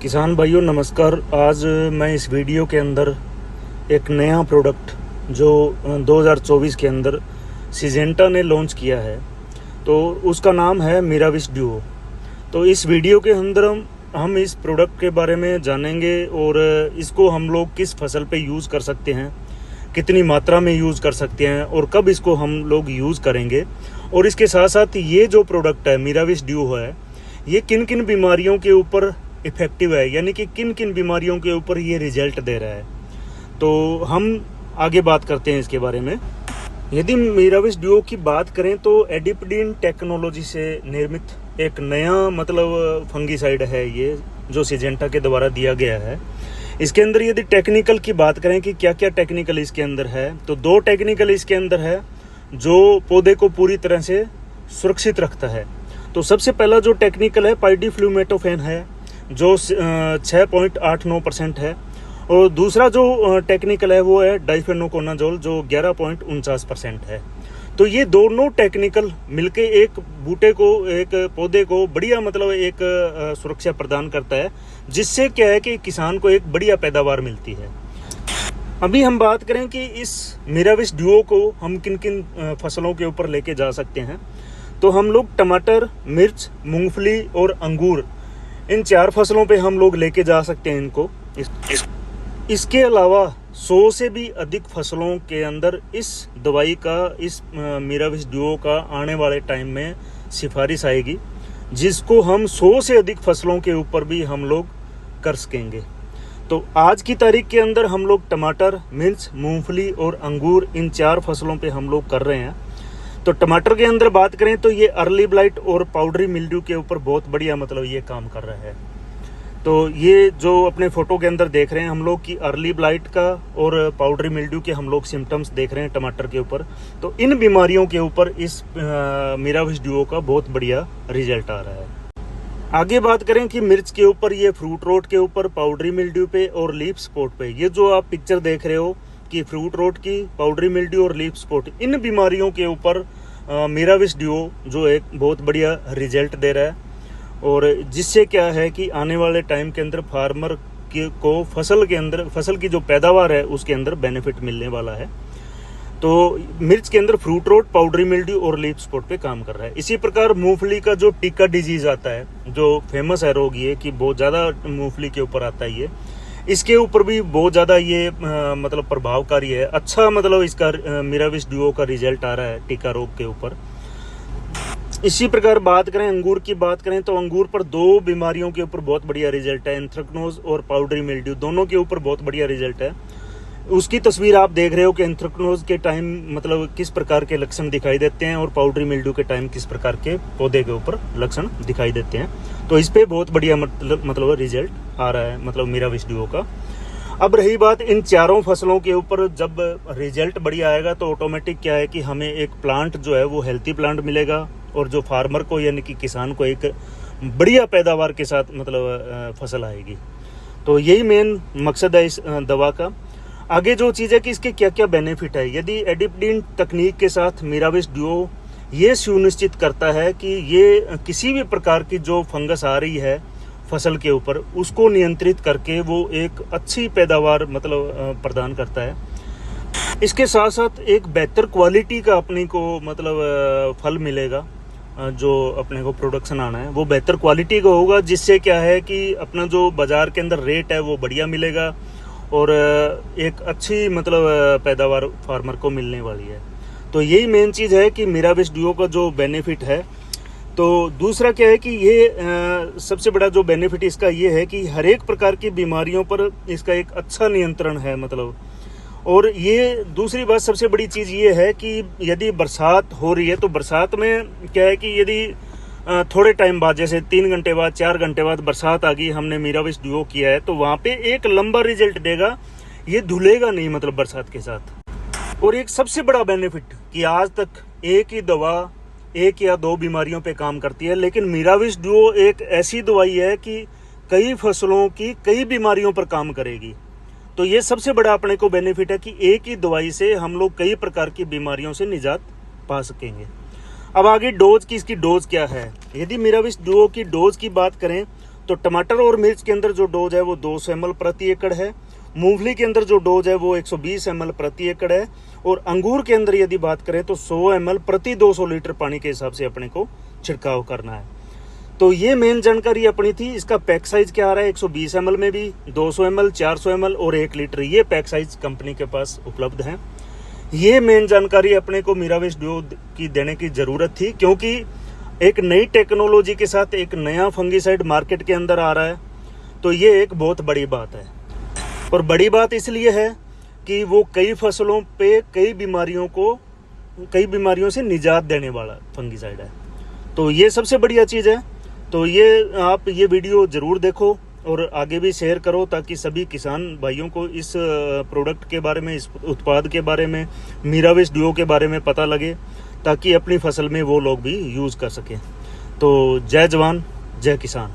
किसान भाइयों नमस्कार। आज मैं इस वीडियो के अंदर एक नया प्रोडक्ट जो 2024 के अंदर सिजेंटा ने लॉन्च किया है, तो उसका नाम है मिराविश डुओ। तो इस वीडियो के अंदर हम इस प्रोडक्ट के बारे में जानेंगे और इसको हम लोग किस फसल पे यूज़ कर सकते हैं, कितनी मात्रा में यूज़ कर सकते हैं और कब इसको हम लोग यूज़ करेंगे। और इसके साथ साथ ये जो प्रोडक्ट है मिराविश डुओ है, ये किन किन बीमारियों के ऊपर इफेक्टिव है, यानी कि किन किन बीमारियों के ऊपर ये रिजल्ट दे रहा है। तो हम आगे बात करते हैं इसके बारे में। यदि मिराविश डुओ की बात करें तो एडिपिडिन टेक्नोलॉजी से निर्मित एक नया फंगीसाइड है ये, जो सिजेंटा के द्वारा दिया गया है। इसके अंदर यदि टेक्निकल की बात करें कि क्या क्या टेक्निकल इसके अंदर है, तो 2 टेक्निकल इसके अंदर है जो पौधे को पूरी तरह से सुरक्षित रखता है। तो सबसे पहला जो टेक्निकल है पाइडीफ्लूमेटोफेन है, जो 6.89% है, और दूसरा जो टेक्निकल है वो है डाइफेनोकोनाजोल जो 11.49% है। तो ये दोनों टेक्निकल मिलके एक बूटे को, एक पौधे को बढ़िया एक सुरक्षा प्रदान करता है, जिससे क्या है कि किसान को एक बढ़िया पैदावार मिलती है। अभी हम बात करें कि इस मिराविश डुओ को हम किन किन फसलों के ऊपर लेके जा सकते हैं, तो हम लोग टमाटर, मिर्च, मूंगफली और अंगूर, इन 4 फसलों पे हम लोग लेके जा सकते हैं इनको। इसके अलावा 100 से भी अधिक फसलों के अंदर इस दवाई का, इस मिराविश डुओ का आने वाले टाइम में सिफारिश आएगी, जिसको हम 100 से अधिक फसलों के ऊपर भी हम लोग कर सकेंगे। तो आज की तारीख के अंदर हम लोग टमाटर, मिर्च, मूंगफली और अंगूर, इन 4 फसलों पे हम लोग कर रहे हैं। तो टमाटर के अंदर बात करें तो ये अर्ली ब्लाइट और पाउडरी मिल्ड्यू के ऊपर बहुत बढ़िया ये काम कर रहा है। तो ये जो अपने फोटो के अंदर देख रहे हैं हम लोग कि अर्ली ब्लाइट का और पाउडरी मिल्ड्यू के हम लोग सिम्टम्स देख रहे हैं टमाटर के ऊपर, तो इन बीमारियों के ऊपर इस मिराविश डुओ का बहुत बढ़िया रिजल्ट आ रहा है। आगे बात करें कि मिर्च के ऊपर ये फ्रूट रोट के ऊपर, पाउडरी मिल्ड्यू पे और लीफ स्पॉट पे, ये जो आप पिक्चर देख रहे हो कि फ्रूट रोट की, पाउडरी मिल्ड्यू और लीफ स्पॉट, इन बीमारियों के ऊपर मिराविश डुओ जो एक बहुत बढ़िया रिजल्ट दे रहा है। और जिससे क्या है कि आने वाले टाइम के अंदर फार्मर को फसल की जो पैदावार है उसके अंदर बेनिफिट मिलने वाला है। तो मिर्च के अंदर फ्रूट रोट, पाउडरी मिल्ड्यू और लीफ स्पॉट पे काम कर रहा है। इसी प्रकार मूंगफली का जो टिक्का डिजीज आता है, जो फेमस है रोग, ये कि बहुत ज़्यादा मूंगफली के ऊपर आता है, ये इसके ऊपर भी बहुत ज़्यादा ये प्रभावकारी है। अच्छा इसका मिराविश डुओ का रिजल्ट आ रहा है टिक्का रोग के ऊपर। इसी प्रकार बात करें अंगूर की बात करें तो अंगूर पर 2 बीमारियों के ऊपर बहुत बढ़िया रिजल्ट है, एंथ्रेक्नोज और पाउडरी मिल्ड्यू, दोनों के ऊपर बहुत बढ़िया रिजल्ट है। उसकी तस्वीर आप देख रहे हो कि एंथ्रेक्नोज के टाइम किस प्रकार के लक्षण दिखाई देते हैं और पाउडरी मिल्ड्यू के टाइम किस प्रकार के पौधे के ऊपर लक्षण दिखाई देते हैं। तो इस पे बहुत बढ़िया रिजल्ट आ रहा है मिराविश डुओ का। अब रही बात इन 4 फसलों के ऊपर, जब रिजल्ट बढ़िया आएगा तो ऑटोमेटिक क्या है कि हमें एक प्लांट जो है वो हेल्थी प्लांट मिलेगा, और जो फार्मर को यानी कि किसान को एक बढ़िया पैदावार के साथ फसल आएगी। तो यही मेन मकसद है इस दवा का। आगे जो चीज़ है कि इसके क्या क्या बेनिफिट है, यदि एडिपिडिन तकनीक के साथ मिराविश डुओ ये सुनिश्चित करता है कि ये किसी भी प्रकार की जो फंगस आ रही है फसल के ऊपर, उसको नियंत्रित करके वो एक अच्छी पैदावार प्रदान करता है। इसके साथ साथ एक बेहतर क्वालिटी का अपने को फल मिलेगा, जो अपने को प्रोडक्शन आना है वो बेहतर क्वालिटी का होगा, जिससे क्या है कि अपना जो बाजार के अंदर रेट है वो बढ़िया मिलेगा और एक अच्छी पैदावार फार्मर को मिलने वाली है। तो यही मेन चीज़ है कि मिराविश डुओ का जो बेनिफिट है। तो दूसरा क्या है कि ये सबसे बड़ा जो बेनिफिट इसका ये है कि हर एक प्रकार की बीमारियों पर इसका एक अच्छा नियंत्रण है और ये दूसरी बात सबसे बड़ी चीज़ ये है कि यदि बरसात हो रही है तो बरसात में क्या है कि यदि थोड़े टाइम बाद, जैसे 3 घंटे बाद, 4 घंटे बाद बरसात आ गई, हमने मिराविश डुओ किया है, तो वहाँ पे एक लंबा रिजल्ट देगा, ये धुलेगा नहीं बरसात के साथ। और एक सबसे बड़ा बेनिफिट कि आज तक एक ही दवा 1 या 2 बीमारियों पे काम करती है, लेकिन मिराविश डुओ एक ऐसी दवाई है कि कई फसलों की कई बीमारियों पर काम करेगी। तो ये सबसे बड़ा अपने को बेनिफिट है कि एक ही दवाई से हम लोग कई प्रकार की बीमारियों से निजात पा सकेंगे। अब आगे डोज की, इसकी डोज क्या है। यदि मिराविश डुओ की डोज की बात करें तो टमाटर और मिर्च के अंदर जो डोज है वो 200 ml प्रति एकड़ है। मूंगफली के अंदर जो डोज है वो 120 ml प्रति एकड़ है। और अंगूर के अंदर यदि बात करें तो 100 ml प्रति 200 लीटर पानी के हिसाब से अपने को छिड़काव करना है। तो ये मेन जानकारी अपनी थी। इसका पैक साइज क्या आ रहा है, 120 ml में भी, 200 ml, 400 ml और 1 लीटर, ये पैक साइज कंपनी के पास उपलब्ध है। ये मेन जानकारी अपने को मीराविश डुओ की देने की ज़रूरत थी, क्योंकि एक नई टेक्नोलॉजी के साथ एक नया फंगीसाइड मार्केट के अंदर आ रहा है। तो ये एक बहुत बड़ी बात है। और बड़ी बात इसलिए है कि वो कई फसलों पे कई बीमारियों से निजात देने वाला फंगीसाइड है। तो ये सबसे बढ़िया चीज़ है। तो ये आप ये वीडियो ज़रूर देखो और आगे भी शेयर करो, ताकि सभी किसान भाइयों को इस प्रोडक्ट के बारे में, इस उत्पाद के बारे में, मीराविश डुओ के बारे में पता लगे, ताकि अपनी फसल में वो लोग भी यूज़ कर सकें। तो जय जवान जय किसान।